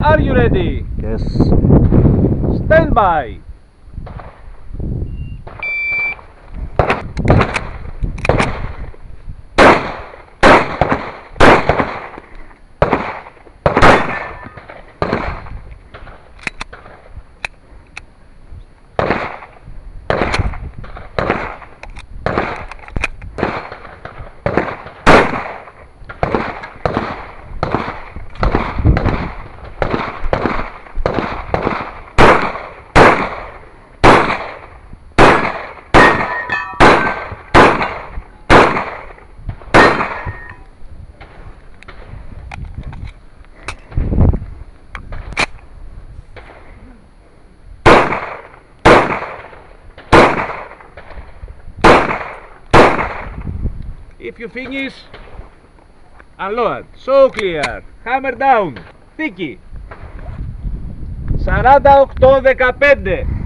Are you ready? Yes. Stand by. If you finish, unload. So clear. Hammer down. Θήκη. 48-15.